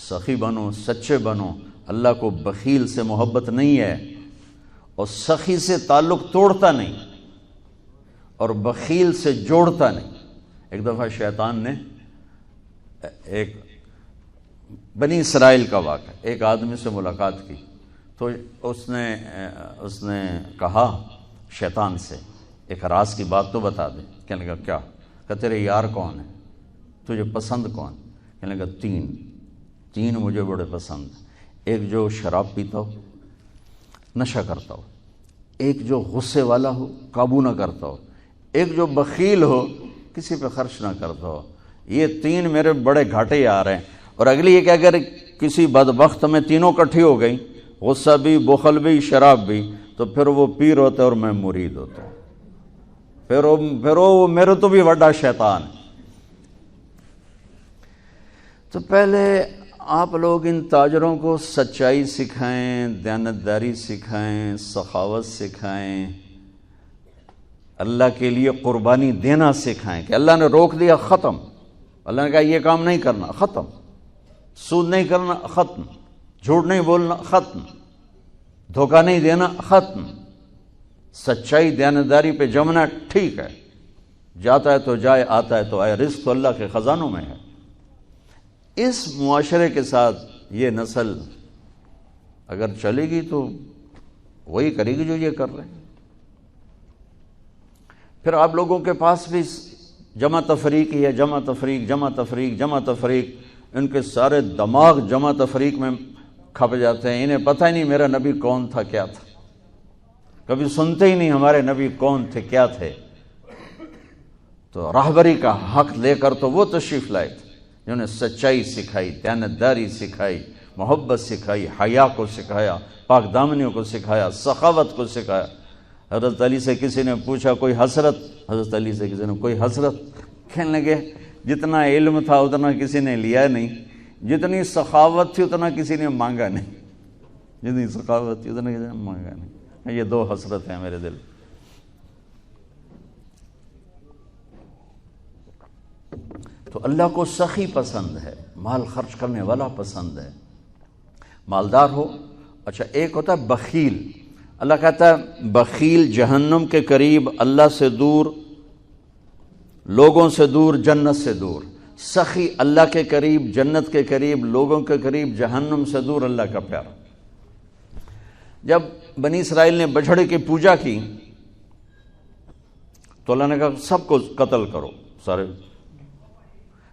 سخی بنو، سچے بنو. اللہ کو بخیل سے محبت نہیں ہے، اور سخی سے تعلق توڑتا نہیں اور بخیل سے جوڑتا نہیں. ایک دفعہ شیطان نے ایک بنی اسرائیل کا واقعہ، ایک آدمی سے ملاقات کی تو اس نے کہا شیطان سے ایک راز کی بات تو بتا دے. کہنے لگا کیا؟ کہ تیرے یار کون ہیں، تجھے پسند کون؟ کہنے لگا تین مجھے بڑے پسند ہیں. ایک جو شراب پیتا ہو، نشہ کرتا ہو، ایک جو غصے والا ہو، قابو نہ کرتا ہو، ایک جو بخیل ہو، کسی پہ خرچ نہ کرتا ہو. یہ 3 میرے بڑے گھاٹے یار ہیں. اور اگلی یہ کہ اگر کسی بدبخت میں تینوں کٹھی ہو گئی، غصہ بھی، بخل بھی، شراب بھی، تو پھر وہ پیر ہوتا ہے اور میں مرید ہوتا ہوں. پھر وہ میرے تو بھی بڑا شیطان ہے. تو پہلے آپ لوگ ان تاجروں کو سچائی سکھائیں، دیانتداری سکھائیں، سخاوت سکھائیں، اللہ کے لیے قربانی دینا سکھائیں. کہ اللہ نے روک دیا، ختم. اللہ نے کہا یہ کام نہیں کرنا، ختم. سود نہیں کرنا، ختم. جھوٹ نہیں بولنا، ختم. دھوکہ نہیں دینا، ختم. سچائی دیانتداری پہ جمنا ٹھیک ہے، جاتا ہے تو جائے، آتا ہے تو آئے. رزق تو اللہ کے خزانوں میں ہے. اس معاشرے کے ساتھ یہ نسل اگر چلے گی تو وہی کرے گی جو یہ کر رہے ہیں. پھر آپ لوگوں کے پاس بھی جمع تفریق ہی ہے، جمع تفریق، جمع تفریق، جمع تفریق. ان کے سارے دماغ جمع تفریق میں کھپ جاتے ہیں. انہیں پتہ ہی نہیں میرا نبی کون تھا، کیا تھا. کبھی سنتے ہی نہیں ہمارے نبی کون تھے، کیا تھے. تو راہبری کا حق لے کر تو وہ تشریف لائے تھے جنہوں نے سچائی سکھائی، دیانتداری سکھائی، محبت سکھائی، حیا کو سکھایا، پاک دامنیوں کو سکھایا، سخاوت کو سکھایا. حضرت علی سے کسی نے پوچھا کوئی حسرت، حضرت علی سے کسی نے کوئی حسرت. کہنے لگے جتنا علم تھا اتنا کسی نے لیا نہیں، جتنی سخاوت تھی اتنا کسی نے مانگا نہیں. جتنی سخاوت تھی اتنا کسی نے مانگا نہیں. یہ 2 حسرت ہیں میرے دل. تو اللہ کو سخی پسند ہے، مال خرچ کرنے والا پسند ہے، مالدار ہو. اچھا ایک ہوتا ہے بخیل. اللہ کہتا ہے بخیل جہنم کے قریب، اللہ سے دور، لوگوں سے دور، جنت سے دور. سخی اللہ کے قریب، جنت کے قریب، لوگوں کے قریب، جہنم سے دور، اللہ کا پیارا. جب بنی اسرائیل نے بچھڑے کی پوجا کی تو اللہ نے کہا سب کو قتل کرو سارے.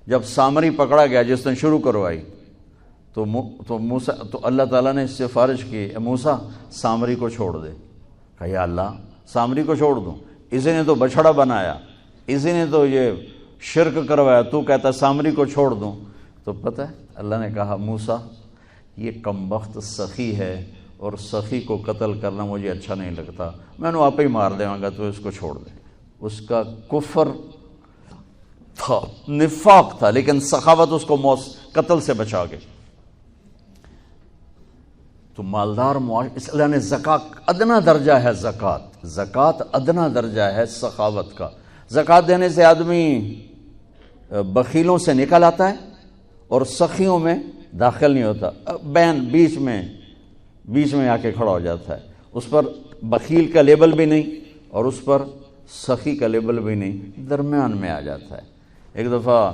جب سامری پکڑا گیا جس نے شروع کروائی تو موسیٰ تو اللہ تعالیٰ نے اس سے سفارش کی، اے موسیٰ سامری کو چھوڑ دے. کہا یا اللہ سامری کو چھوڑ دوں؟ اسی نے تو بچھڑا بنایا، اسی نے تو یہ شرک کروایا، تو کہتا سامری کو چھوڑ دوں. تو پتہ ہے اللہ نے کہا موسیٰ یہ کمبخت سخی ہے اور سخی کو قتل کرنا مجھے اچھا نہیں لگتا، میں نے آپ ہی مار دے گا، تو اس کو چھوڑ دے. اس کا کفر تھا، نفاق تھا، لیکن سخاوت اس کو قتل سے بچا گئی. تو مالدار اس اللہ نے زکوٰۃ ادنا درجہ ہے، زکوٰۃ ادنا درجہ ہے سخاوت کا. زکوٰۃ دینے سے آدمی بخیلوں سے نکل آتا ہے اور سخیوں میں داخل نہیں ہوتا. بین بیچ میں آ کے کھڑا ہو جاتا ہے. اس پر بخیل کا لیبل بھی نہیں اور اس پر سخی کا لیبل بھی نہیں، درمیان میں آ جاتا ہے. ایک دفعہ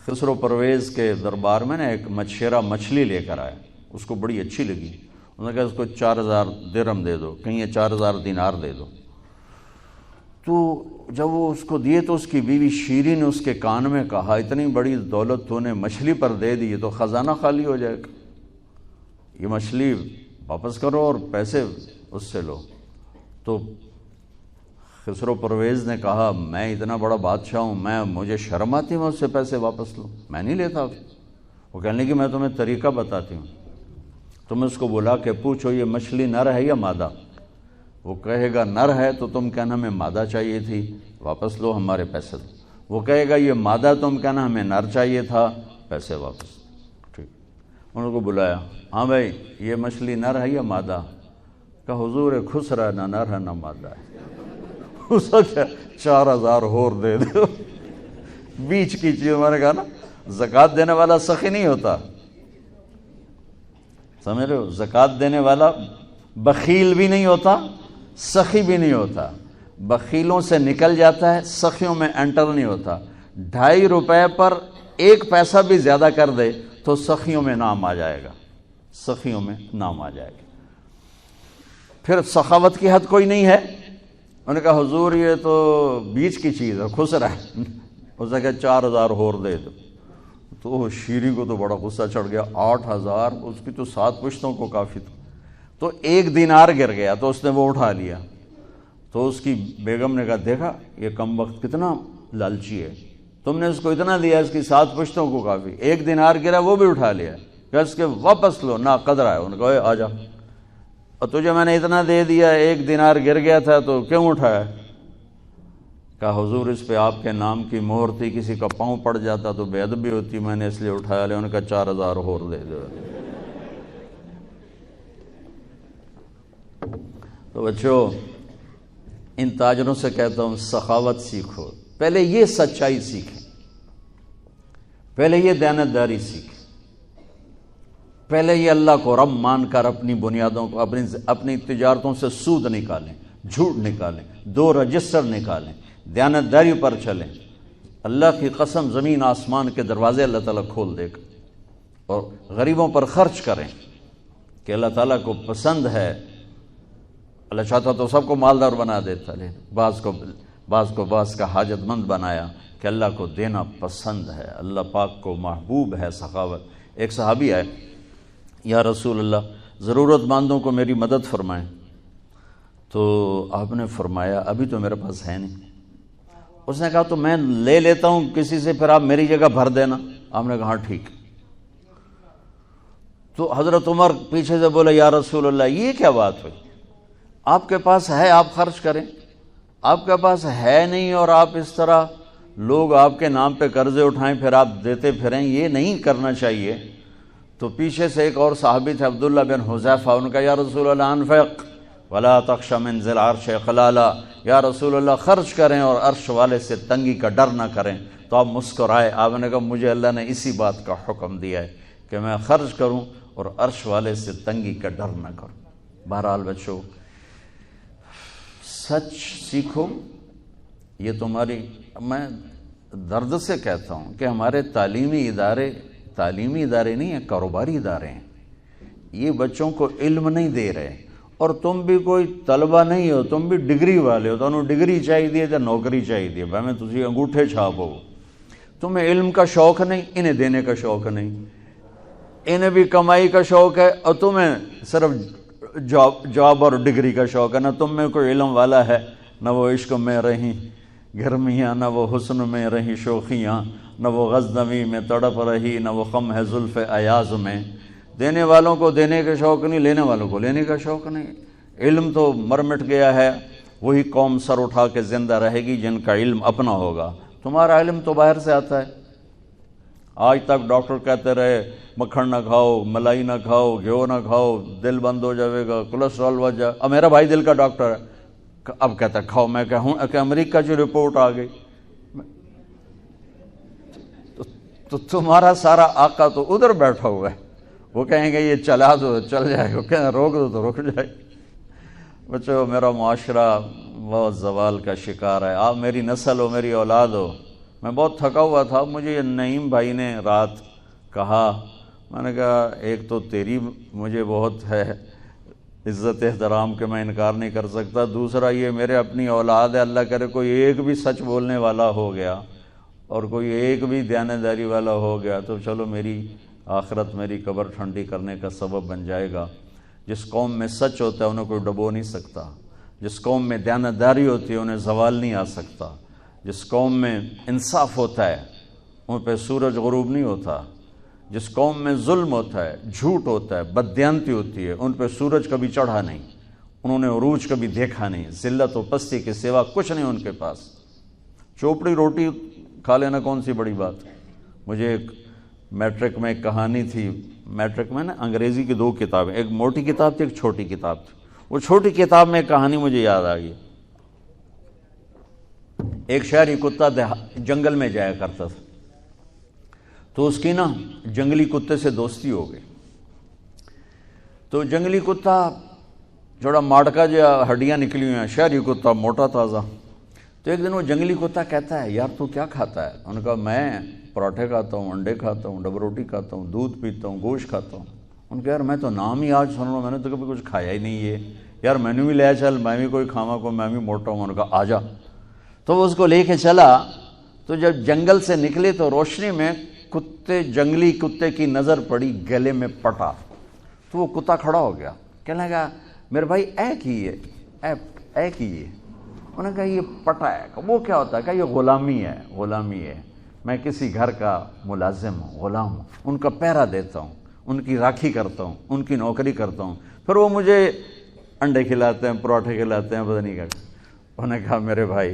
خسرو پرویز کے دربار میں ایک مچھیرا مچھلی لے کر آیا، اس کو بڑی اچھی لگی. انہوں نے کہا اس کو 4000 درہم دے دو، کہیں 4000 دینار دے دو. تو جب وہ اس کو دیے تو اس کی بیوی شیری نے اس کے کان میں کہا اتنی بڑی دولت تو نے مچھلی پر دے دی تو خزانہ خالی ہو جائے گا، یہ مچھلی واپس کرو اور پیسے اس سے لو. تو خسرو پرویز نے کہا میں اتنا بڑا بادشاہ ہوں، مجھے شرم آتی میں اس سے پیسے واپس لوں، میں نہیں لیتا. وہ کہنے لگی میں تمہیں طریقہ بتاتی ہوں، تم اس کو بلا کے پوچھو یہ مچھلی نر ہے یا مادہ. وہ کہے گا نر ہے تو تم کہنا ہمیں مادہ چاہیے تھی، واپس لو ہمارے پیسے دو. وہ کہے گا یہ مادہ، تم کہنا ہمیں نر چاہیے تھا، پیسے واپس. ٹھیک، انہوں کو بلایا، ہاں بھائی یہ مچھلی نر ہے یا مادہ؟ کہ حضور خسرا نہ نر ہے نہ مادہ ہے. اس کو کیا 4000 اور دے دو، بیچ کی چیز. میں نے کہا نا زکوٰۃ دینے والا سخی نہیں ہوتا، سمجھ رہے ہو؟ زکوٰۃ دینے والا بخیل بھی نہیں ہوتا، سخی بھی نہیں ہوتا، بخیلوں سے نکل جاتا ہے، سخیوں میں انٹر نہیں ہوتا۔ 2.5 روپے پر 1 پیسہ بھی زیادہ کر دے تو سخیوں میں نام آ جائے گا، سخیوں میں نام آ جائے گا۔ پھر سخاوت کی حد کوئی نہیں ہے۔ انہوں نے کہا حضور یہ تو بیچ کی چیز ہے، خسرا ہے۔ اس نے کہا 4,000 اور دے دو۔ تو شیری کو تو بڑا غصہ چڑھ گیا، 8,000 اس کی تو 7 پشتوں کو کافی تھا۔ تو 1 دینار گر گیا تو اس نے وہ اٹھا لیا۔ تو اس کی بیگم نے کہا دیکھا یہ کم وقت کتنا لالچی ہے، تم نے اس کو اتنا دیا، اس کی 7 پشتوں کو کافی، 1 دینار گرا وہ بھی اٹھا لیا، کہ اس کے واپس لو، نہ قدر ہے۔ انہوں نے کہا آ جا، اور تجھے میں نے اتنا دے دیا، 1 دینار گر گیا تھا تو کیوں اٹھایا؟ کہا حضور اس پہ آپ کے نام کی مہر تھی، کسی کا پاؤں پڑ جاتا تو بے ادبی ہوتی، میں نے اس لیے اٹھایا لیا۔ انہوں نے کہا 4,000 اور دے دو۔ تو بچوں ان تاجروں سے کہتا ہوں سخاوت سیکھو، پہلے یہ سچائی سیکھیں، پہلے یہ دیانتداری سیکھیں، پہلے یہ اللہ کو رب مان کر اپنی بنیادوں کو، اپنی تجارتوں سے سود نکالیں، جھوٹ نکالیں، 2 رجسٹر نکالیں، دیانتداری پر چلیں۔ اللہ کی قسم زمین آسمان کے دروازے اللہ تعالیٰ کھول دے گا۔ اور غریبوں پر خرچ کریں کہ اللہ تعالیٰ کو پسند ہے۔ اللہ چاہتا تو سب کو مالدار بنا دیتا، لیکن بعض کا حاجت مند بنایا کہ اللہ کو دینا پسند ہے، اللہ پاک کو محبوب ہے سخاوت۔ ایک صحابی آئے، یا رسول اللہ ضرورت مندوں کو میری مدد فرمائیں۔ تو آپ نے فرمایا ابھی تو میرے پاس ہے نہیں۔ اس نے کہا تو میں لے لیتا ہوں کسی سے، پھر آپ میری جگہ بھر دینا۔ آپ نے کہا ہاں ٹھیک۔ تو حضرت عمر پیچھے سے بولے یا رسول اللہ یہ کیا بات ہوئی؟ آپ کے پاس ہے آپ خرچ کریں، آپ کے پاس ہے نہیں اور آپ اس طرح لوگ آپ کے نام پہ قرضے اٹھائیں پھر آپ دیتے پھریں، یہ نہیں کرنا چاہیے۔ تو پیچھے سے ایک اور صحابی تھے عبداللہ بن حذیفہ، ان کا یا رسول اللہ انفق ولا تخش من ذی العرش خلالا، یا رسول اللہ خرچ کریں اور عرش والے سے تنگی کا ڈر نہ کریں۔ تو آپ مسکرائے، آپ نے کہا مجھے اللہ نے اسی بات کا حکم دیا ہے کہ میں خرچ کروں اور عرش والے سے تنگی کا ڈر نہ کروں۔ بہرحال بچوں سچ سیکھو، یہ تمہاری، میں درد سے کہتا ہوں کہ ہمارے تعلیمی ادارے نہیں ہیں، کاروباری ادارے ہیں۔ یہ بچوں کو علم نہیں دے رہے، اور تم بھی کوئی طلبہ نہیں ہو، تم بھی ڈگری والے ہو، تمہیں ڈگری چاہیے یا نوکری چاہیے، میں تجھے انگوٹھے چھاپ ہو۔ تمہیں علم کا شوق نہیں، انہیں دینے کا شوق نہیں، انہیں بھی کمائی کا شوق ہے اور تمہیں صرف جاب اور ڈگری کا شوق ہے۔ نہ تم میں کوئی علم والا ہے، نہ وہ عشق میں رہیں گرمیاں، نہ وہ حسن میں رہیں شوخیاں، نہ وہ غزنوی میں تڑپ رہی، نہ وہ خم ہے زلف ایاز میں۔ دینے والوں کو دینے کا شوق نہیں، لینے والوں کو لینے کا شوق نہیں۔ علم تو مر مٹ گیا ہے، وہی قوم سر اٹھا کے زندہ رہے گی جن کا علم اپنا ہوگا۔ تمہارا علم تو باہر سے آتا ہے۔ آج تک ڈاکٹر کہتے رہے مکھن نہ کھاؤ، ملائی نہ کھاؤ، گھیو نہ کھاؤ، دل بند ہو جائے گا، کولیسٹرول بڑھ جائے۔ اب میرا بھائی دل کا ڈاکٹر ہے، اب کہتا ہے کھاؤ۔ میں کہوں کہ امریکہ کی رپورٹ آ گئی، تو تمہارا سارا آقا تو ادھر بیٹھا ہوا ہے، وہ کہیں گے یہ چلا دو چل جائے گا، کہیں روک دو تو رک جائے گا۔ بچوں میرا معاشرہ بہت زوال کا شکار ہے، آپ میری نسل ہو، میری اولاد ہو۔ میں بہت تھکا ہوا تھا، مجھے یہ نعیم بھائی نے رات کہا، میں نے کہا ایک تو تیری مجھے بہت ہے عزت احترام کہ میں انکار نہیں کر سکتا، دوسرا یہ میرے اپنی اولاد ہے، اللہ کرے کوئی ایک بھی سچ بولنے والا ہو گیا اور کوئی ایک بھی دیانتداری والا ہو گیا تو چلو میری آخرت، میری قبر ٹھنڈی کرنے کا سبب بن جائے گا۔ جس قوم میں سچ ہوتا ہے انہیں کوئی ڈبو نہیں سکتا، جس قوم میں دیانتداری ہوتی ہے انہیں زوال نہیں آ سکتا، جس قوم میں انصاف ہوتا ہے ان پہ سورج غروب نہیں ہوتا، جس قوم میں ظلم ہوتا ہے، جھوٹ ہوتا ہے، بددیانتی ہوتی ہے، ان پہ سورج کبھی چڑھا نہیں، انہوں نے عروج کبھی دیکھا نہیں، ذلت و پستی کے سوا کچھ نہیں ان کے پاس۔ چوپڑی روٹی کھا لینا کون سی بڑی بات۔ مجھے ایک میٹرک میں ایک کہانی تھی، میٹرک میں نا انگریزی کی 2 کتابیں، ایک موٹی کتاب تھی ایک چھوٹی کتاب تھی، وہ چھوٹی کتاب میں ایک کہانی مجھے یاد آ گئی۔ ایک شہری کتا جنگل میں جایا کرتا تھا، تو اس کی نا جنگلی کتے سے دوستی ہو گئی. تو جنگلی کتا جوڑا ماڑکا جو ہڈیاں نکلی ہوئی ہیں، شہری کتا موٹا تازہ. تو ایک دن وہ جنگلی کتا کہتا ہے یار تو کیا کھاتا ہے؟ انہوں نے کہا میں پراٹھے کھاتا ہوں، انڈے کھاتا ہوں، ڈبل روٹی کھاتا ہوں، دودھ پیتا ہوں، گوشت کھاتا ہوں. ان کا یار میں تو نام ہی آج سن رہا ہوں، میں نے تو کبھی کچھ کھایا ہی نہیں ہے یار، میں نے بھی لے چل، میں بھی کوئی کھاوا کو، میں بھی موٹا ہوں. انہوں نے کہا آ جا. تو وہ اس کو لے کے چلا. تو جب جنگل سے نکلے تو روشنی میں جنگلی کتے کی نظر پڑی گلے میں پٹا. تو وہ کتا کھڑا ہو گیا، کہنے لگا میرے بھائی اے کی ہے. انہوں نے کہا یہ پٹا ہے. وہ کیا ہوتا ہے؟ کہ یہ غلامی ہے. میں کسی گھر کا ملازم ہوں، غلام ہوں، ان کا پہرا دیتا ہوں، ان کی راکھی کرتا ہوں، ان کی نوکری کرتا ہوں، پھر وہ مجھے انڈے کھلاتے ہیں، پراٹھے کھلاتے ہیں، پتہ نہیں کیا. انہوں نے کہا میرے بھائی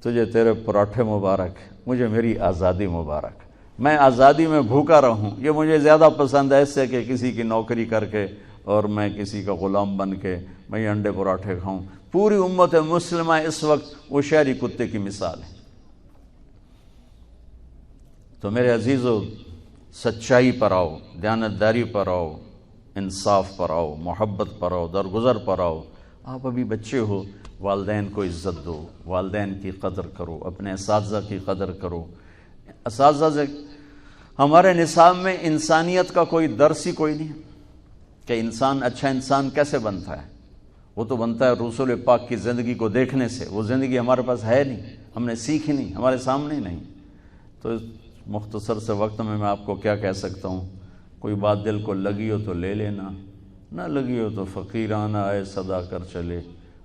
تجھے تیرے پراٹھے مبارک، مجھے میری آزادی مبارک. میں آزادی میں بھوکا رہوں یہ مجھے زیادہ پسند ہے اس سے کہ کسی کی نوکری کر کے اور میں کسی کا غلام بن کے میں یہ انڈے پراٹھے کھاؤں. پوری امت مسلمہ اس وقت وہ شہری کتے کی مثال ہے. تو میرے عزیزو، سچائی پر آؤ، دیانتداری پر آؤ، انصاف پر آؤ، محبت پر آؤ، درگزر پر آؤ. آپ ابھی بچے ہو، والدین کو عزت دو، والدین کی قدر کرو، اپنے اساتذہ کی قدر کرو. اساتذہ سے ہمارے نصاب میں انسانیت کا کوئی درس ہی کوئی نہیں کہ انسان اچھا انسان کیسے بنتا ہے. وہ تو بنتا ہے رسول پاک کی زندگی کو دیکھنے سے. وہ زندگی ہمارے پاس ہے نہیں، ہم نے سیکھی نہیں، ہمارے سامنے نہیں. تو مختصر سے وقت میں آپ کو کیا کہہ سکتا ہوں، کوئی بات دل کو لگی ہو تو لے لینا، نہ لگی ہو تو فقیرانہ آئے صدا کر چلے،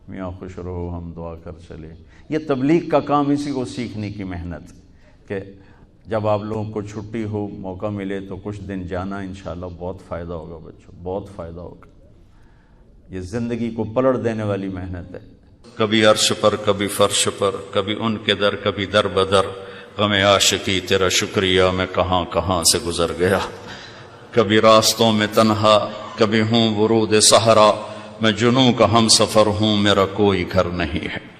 میاں خوش رہو ہم دعا کر چلے. یہ تبلیغ کا کام اسی کو سیکھنے کی محنت کہ جب آپ لوگوں کو چھٹی ہو، موقع ملے تو کچھ دن جانا، انشاءاللہ بہت فائدہ ہوگا بچوں، بہت فائدہ ہوگا. یہ زندگی کو پلٹ دینے والی محنت ہے. کبھی عرش پر، کبھی فرش پر، کبھی ان کے در، کبھی در بدر، غم عاشقی تیرا شکریہ میں کہاں کہاں سے گزر گیا. کبھی راستوں میں تنہا، کبھی ہوں ورود صحرا، میں جنوں کا ہم سفر ہوں، میرا کوئی گھر نہیں ہے.